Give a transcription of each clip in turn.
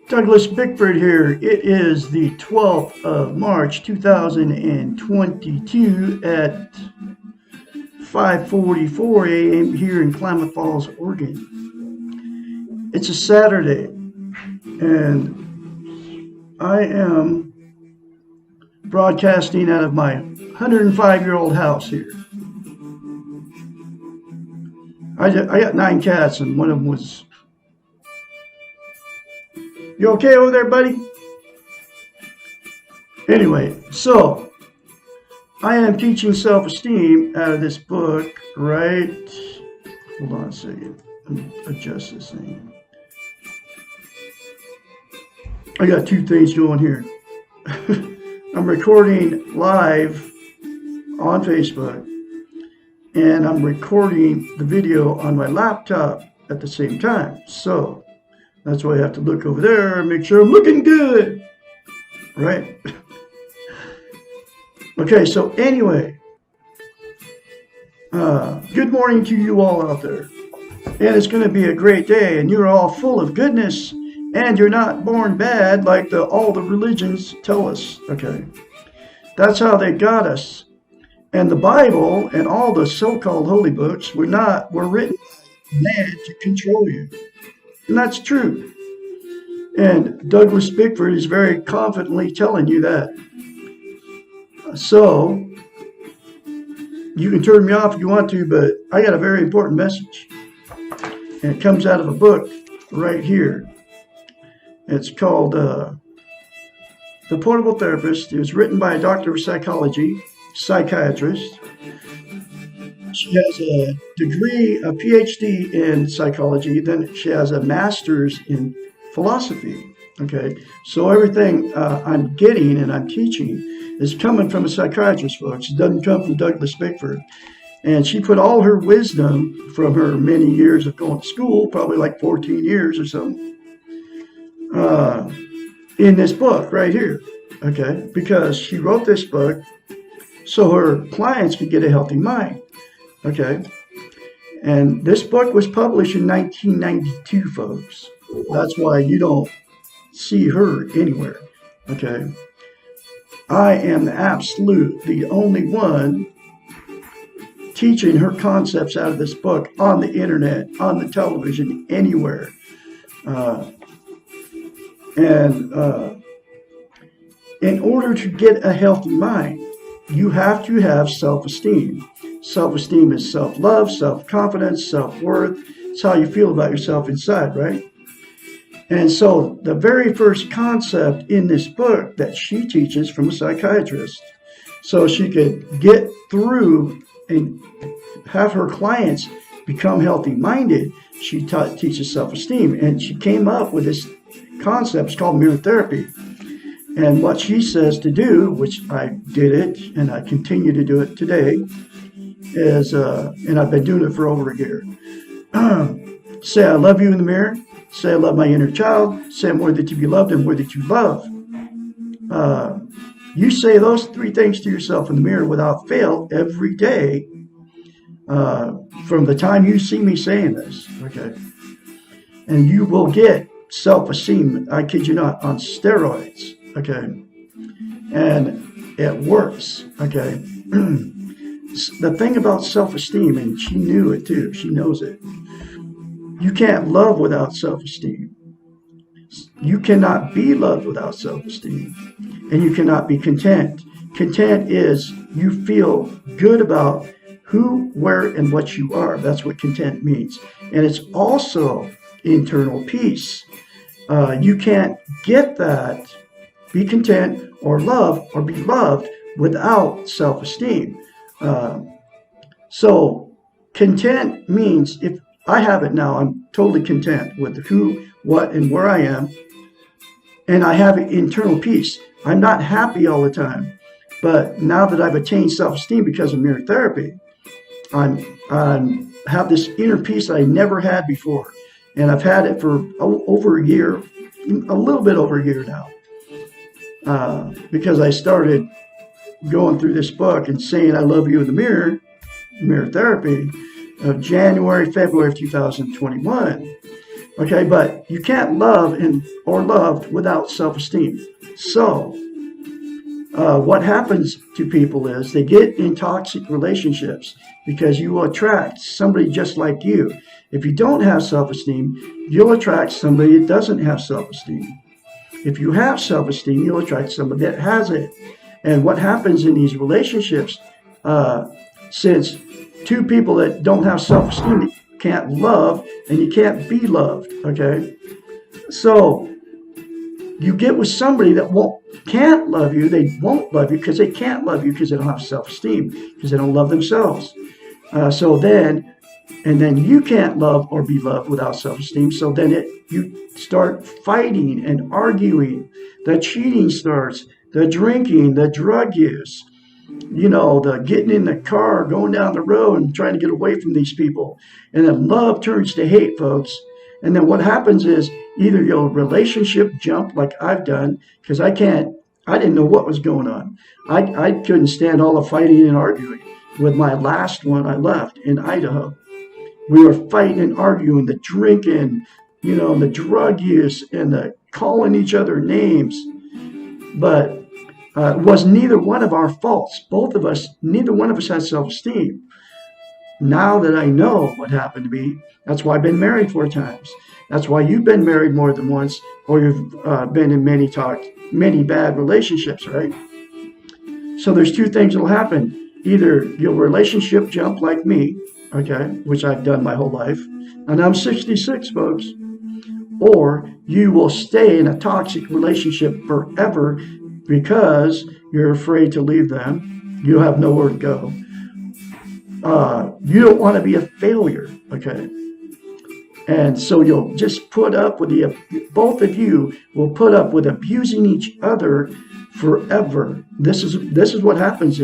Douglas Bickford here. It is the 12th of March 2022 at 5:44 a.m. here in Klamath Falls, Oregon. It's a Saturday, and I am broadcasting out of my 105-year-old house here. I got 9 cats, and one of them was... You okay over there, buddy? Anyway, so I am teaching self-esteem out of this book, right? Hold on a second. Let me adjust this thing. I got 2 things going here. I'm recording live on Facebook, and I'm recording the video on my laptop at the same time. So that's why I have to look over there and make sure I'm looking good, right? Okay, so anyway, good morning to you all out there. And it's going to be a great day, and you're all full of goodness, and you're not born bad like all the religions tell us, okay? That's how they got us. And the Bible and all the so-called holy books were written by man to control you. And that's true. And Douglas Bickford is very confidently telling you that. So, you can turn me off if you want to, but I got a very important message. And it comes out of a book right here. It's called The Portable Therapist. It was written by a doctor of psychiatrist. She has a degree, a PhD in psychology. Then she has a master's in philosophy. Okay, so everything I'm getting and I'm teaching is coming from a psychiatrist, folks. It doesn't come from Douglas Bickford. And she put all her wisdom from her many years of going to school, probably like 14 years or something, in this book right here. Okay, because she wrote this book so her clients could get a healthy mind. Okay, and this book was published in 1992, folks. That's why you don't see her anywhere. Okay, I am the only one teaching her concepts out of this book on the internet, on the television, anywhere. In order to get a healthy mind, you have to have self-esteem. Self-esteem is self-love, self-confidence, self-worth. It's how you feel about yourself inside, right? And so the very first concept in this book that she teaches from a psychiatrist, so she could get through and have her clients become healthy-minded, she teaches self-esteem. And she came up with this concept. It's called mirror therapy. And what she says to do, which I did it, and I continue to do it today, is, and I've been doing it for over a year. Say, I love you in the mirror. Say, I love my inner child. Say, I'm worthy to be loved and worthy to love. You say those 3 things to yourself in the mirror without fail every day from the time you see me saying this, okay? And you will get self-esteem, I kid you not, on steroids, okay? And it works, okay? The thing about self-esteem, and she knew it too, she knows it, you can't love without self-esteem. You cannot be loved without self-esteem. And you cannot be content. Content is you feel good about who, where, and what you are. That's what content means. And it's also internal peace. You can't get that, be content or love or be loved without self-esteem. So content means if I have it now, I'm totally content with who, what, and where I am. And I have internal peace. I'm not happy all the time. But now that I've attained self-esteem because of mirror therapy, I'm have this inner peace that I never had before. And I've had it for over a year, a little bit over a year now. Because I started going through this book and saying I love you in the mirror therapy, of January, February of 2021. Okay, but you can't love or love without self-esteem. So what happens to people is they get in toxic relationships because you will attract somebody just like you. If you don't have self-esteem, you'll attract somebody that doesn't have self-esteem. If you have self-esteem, you'll attract somebody that has it. And what happens in these relationships, since two people that don't have self-esteem can't love and you can't be loved, okay? So you get with somebody that can't love you, they won't love you because they can't love you because they don't have self-esteem, because they don't love themselves. And then you can't love or be loved without self-esteem. So then you start fighting and arguing. The cheating starts, the drinking, the drug use, the getting in the car, going down the road and trying to get away from these people. And then love turns to hate, folks. And then what happens is either your relationship jump like I've done, because I didn't know what was going on. I couldn't stand all the fighting and arguing. With my last one I left in Idaho, we were fighting and arguing, the drinking, the drug use and the calling each other names. But it was neither one of our faults. Neither one of us had self-esteem. Now that I know what happened to me, that's why I've been married 4 times. That's why you've been married more than once, or you've been in many bad relationships, right? So there's 2 things that'll happen. Either your relationship jump like me, okay, which I've done my whole life, and I'm 66, folks, or you will stay in a toxic relationship forever because you're afraid to leave them. You have nowhere to go. You don't want to be a failure, okay? And so you'll just put up with both of you will put up with abusing each other forever. This is what happens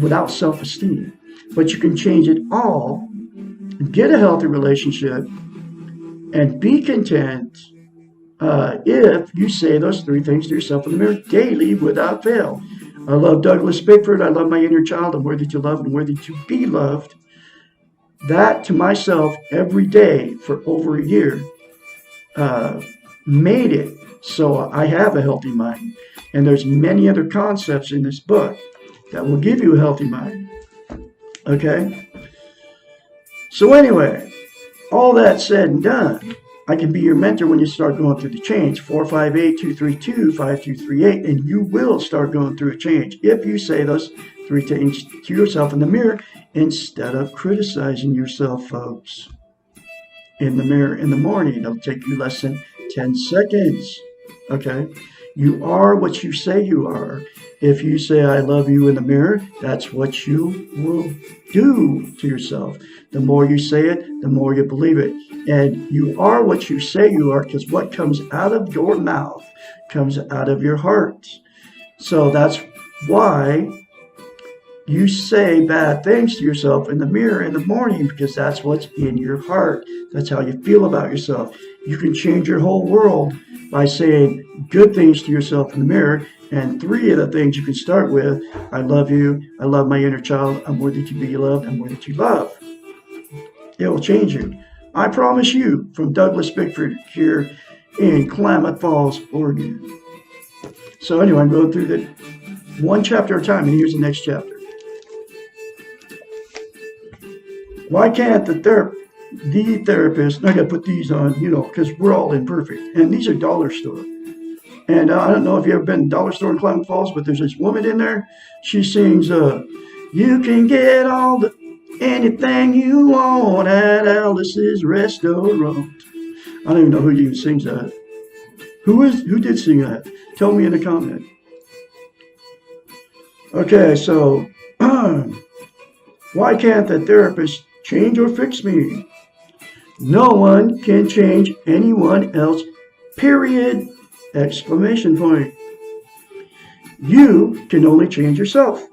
without self-esteem. But you can change it all, get a healthy relationship, and be content if you say those 3 things to yourself in the mirror daily without fail. I love Douglas Bickford. I love my inner child. I'm worthy to love and worthy to be loved. That to myself every day for over a year made it so I have a healthy mind. And there's many other concepts in this book that will give you a healthy mind. Okay? So anyway, all that said and done, I can be your mentor when you start going through the change. 458-232-5238, and you will start going through a change if you say those 3 things to yourself in the mirror instead of criticizing yourself, folks. In the mirror in the morning, it'll take you less than 10 seconds. Okay? You are what you say you are. If you say, I love you in the mirror, that's what you will do to yourself. The more you say it, the more you believe it. And you are what you say you are, because what comes out of your mouth comes out of your heart. So that's why you say bad things to yourself in the mirror in the morning, because that's what's in your heart. That's how you feel about yourself. You can change your whole world by saying good things to yourself in the mirror. And 3 of the things you can start with: I love you, I love my inner child, I'm worthy to be loved, I'm worthy to love. It will change you. I promise you, from Douglas Bickford here in Klamath Falls, Oregon. So anyway, I'm going through the 1 chapter at a time, and here's the next chapter. Why can't the therapist, and I got to put these on, because we're all imperfect, and these are dollar store. And I don't know if you've ever been to dollar store in Klamath Falls, but there's this woman in there. She sings, you can get anything you want at Alice's restaurant. I don't even know who even sings that. Who did sing that? Tell me in the comment. Okay, so why can't the therapist change or fix me? No one can change anyone else, period! Exclamation point. You can only change yourself.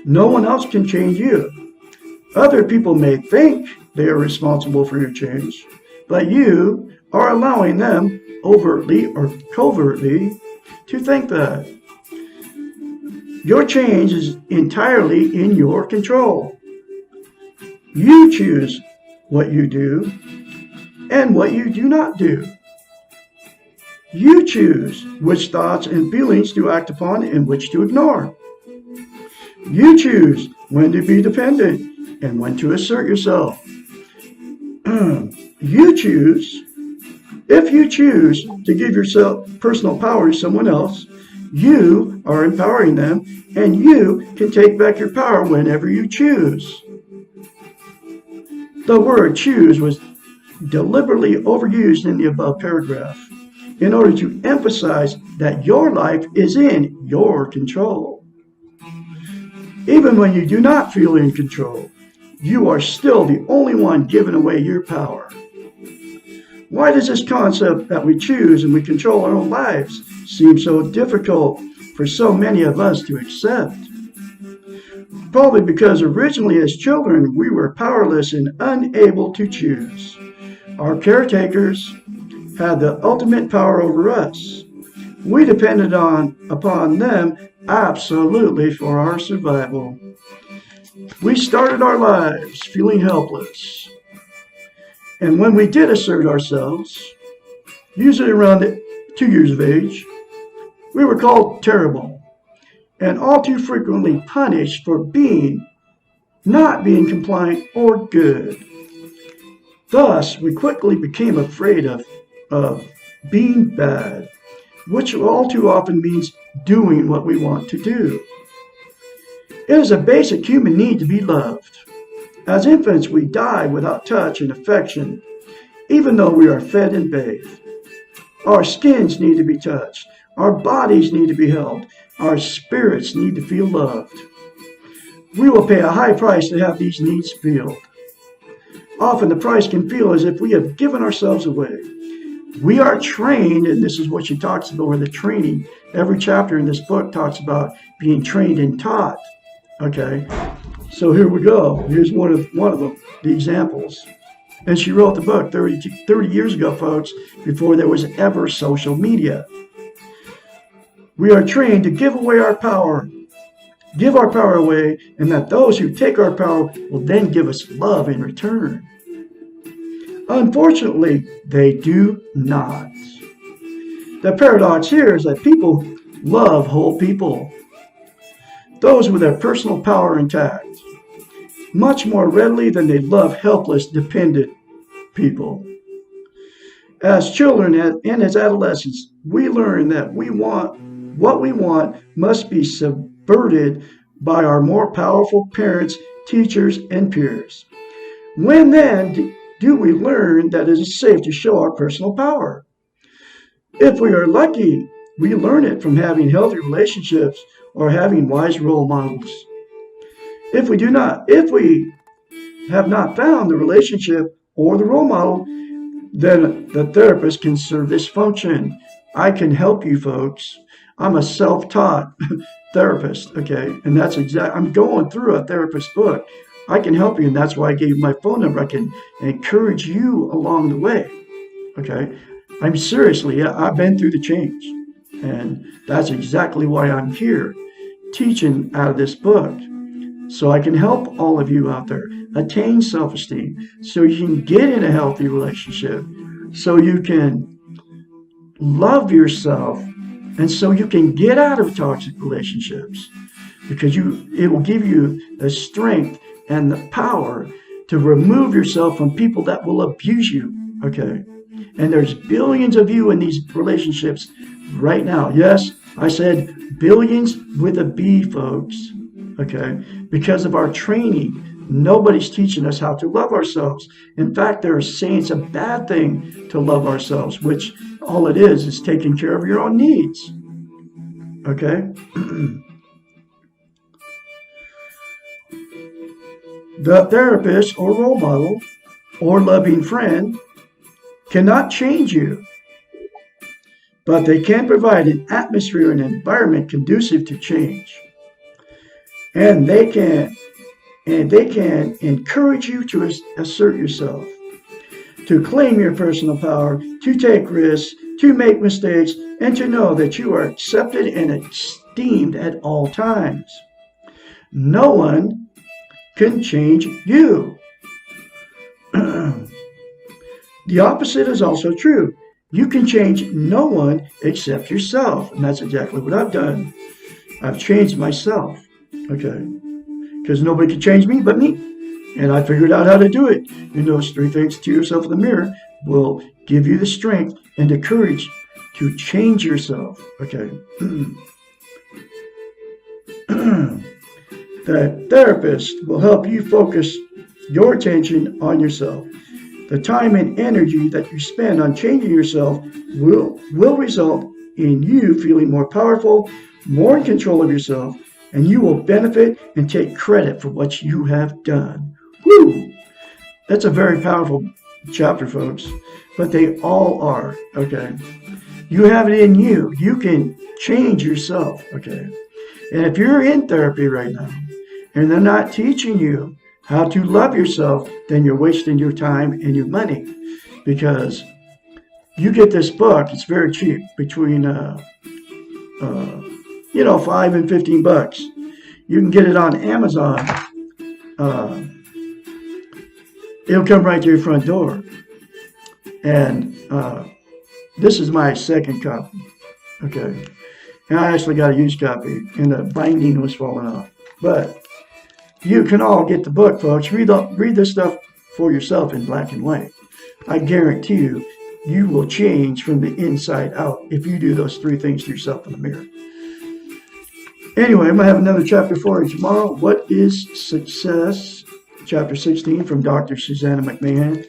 No one else can change you. Other people may think they are responsible for your change, but you are allowing them, overtly or covertly, to think that. Your change is entirely in your control. You choose what you do and what you do not do. You choose which thoughts and feelings to act upon and which to ignore. You choose when to be dependent and when to assert yourself. You choose. If you choose to give yourself personal power to someone else, you are empowering them, and you can take back your power whenever you choose. The word choose was deliberately overused in the above paragraph in order to emphasize that your life is in your control. Even when you do not feel in control, you are still the only one giving away your power. Why does this concept that we choose and we control our own lives seem so difficult for so many of us to accept? Probably because originally as children we were powerless and unable to choose. Our caretakers had the ultimate power over us. We depended upon them absolutely for our survival. We started our lives feeling helpless. And when we did assert ourselves, usually around 2 years of age, we were called terrible and all too frequently punished for not being compliant or good. Thus, we quickly became afraid of being bad, which all too often means doing what we want to do. It is a basic human need to be loved. As infants, we die without touch and affection, even though we are fed and bathed. Our skins need to be touched. Our bodies need to be held. Our spirits need to feel loved. We will pay a high price to have these needs filled. Often the price can feel as if we have given ourselves away. We are trained, and this is what she talks about, the training. Every chapter in this book talks about being trained and taught. Okay, so here we go. Here's one of them, the examples. And she wrote the book 30 years ago, folks, before there was ever social media. We are trained to give away our power, give our power away, and that those who take our power will then give us love in return. Unfortunately, they do not. The paradox here is that people love whole people, those with their personal power intact, much more readily than they love helpless, dependent people. As children and as adolescents, we learn that what we want must be subverted by our more powerful parents, teachers, and peers. When then do we learn that it is safe to show our personal power? If we are lucky, we learn it from having healthy relationships or having wise role models. If we have not found the relationship or the role model, then the therapist can serve this function. I can help you, folks. I'm a self-taught therapist, okay? And that's I'm going through a therapist book. I can help you, and that's why I gave you my phone number. I can encourage you along the way, okay? I'm seriously, I've been through the change, and that's exactly why I'm here, teaching out of this book, so I can help all of you out there attain self-esteem, so you can get in a healthy relationship, so you can love yourself, and so you can get out of toxic relationships, because it will give you the strength and the power to remove yourself from people that will abuse you, okay? And there's billions of you in these relationships right now. Yes, I said billions with a B, folks, okay? Because of our training, nobody's teaching us how to love ourselves. In fact, they're saying it's a bad thing to love ourselves, which all it is taking care of your own needs, okay? The therapist or role model or loving friend cannot change you, but they can provide an atmosphere and environment conducive to change. And they can encourage you to assert yourself, to claim your personal power, to take risks, to make mistakes, and to know that you are accepted and esteemed at all times. No one can change you. The opposite is also true. You can change no one except yourself. And that's exactly what I've done. I've changed myself. Okay. Because nobody can change me but me. And I figured out how to do it. And those 3 things to yourself in the mirror will give you the strength and the courage to change yourself. Okay. The therapist will help you focus your attention on yourself. The time and energy that you spend on changing yourself will result in you feeling more powerful, more in control of yourself, and you will benefit and take credit for what you have done. Woo! That's a very powerful chapter, folks. But they all are, okay? You have it in you. You can change yourself, okay? And if you're in therapy right now, and they're not teaching you how to love yourself, then you're wasting your time and your money. Because you get this book, it's very cheap, between 5 and 15 bucks. You can get it on Amazon. It'll come right to your front door. And this is my second copy. Okay. And I actually got a used copy, and the binding was falling off. But you can all get the book, folks. Read this stuff for yourself in black and white. I guarantee you, you will change from the inside out if you do those 3 things to yourself in the mirror. Anyway, I'm going to have another chapter for you tomorrow. What is success? Chapter 16 from Dr. Susanna McMahon.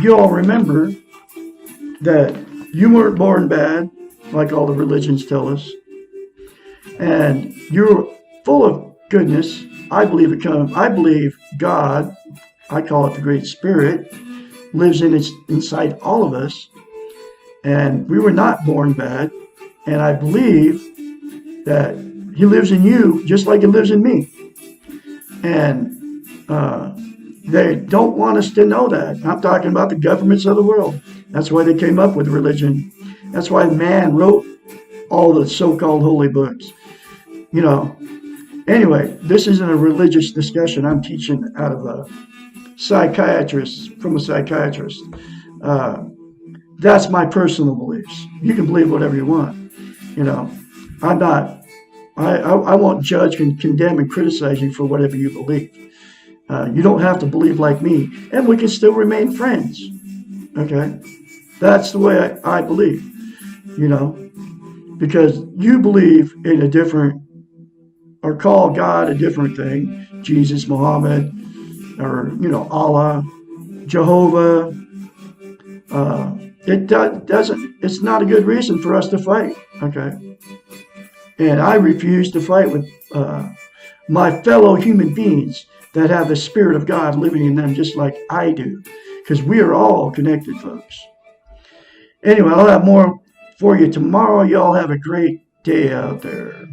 You all remember that you weren't born bad, like all the religions tell us. And you're full of goodness. I believe God, I call it the Great Spirit, lives inside all of us. And we were not born bad. And I believe that He lives in you just like He lives in me. And they don't want us to know that. I'm talking about the governments of the world. That's why they came up with religion. That's why man wrote all the so-called holy books. Anyway, this isn't a religious discussion. I'm teaching out of a psychiatrist. That's my personal beliefs. You can believe whatever you want. I'm not, I won't judge and condemn and criticize you for whatever you believe. You don't have to believe like me, and we can still remain friends. Okay? That's the way I believe, because you believe in a different, or call God a different thing, Jesus, Muhammad, or, Allah, Jehovah. It's not a good reason for us to fight, okay? And I refuse to fight with my fellow human beings that have the Spirit of God living in them just like I do, because we are all connected, folks. Anyway, I'll have more for you tomorrow. Y'all have a great day out there.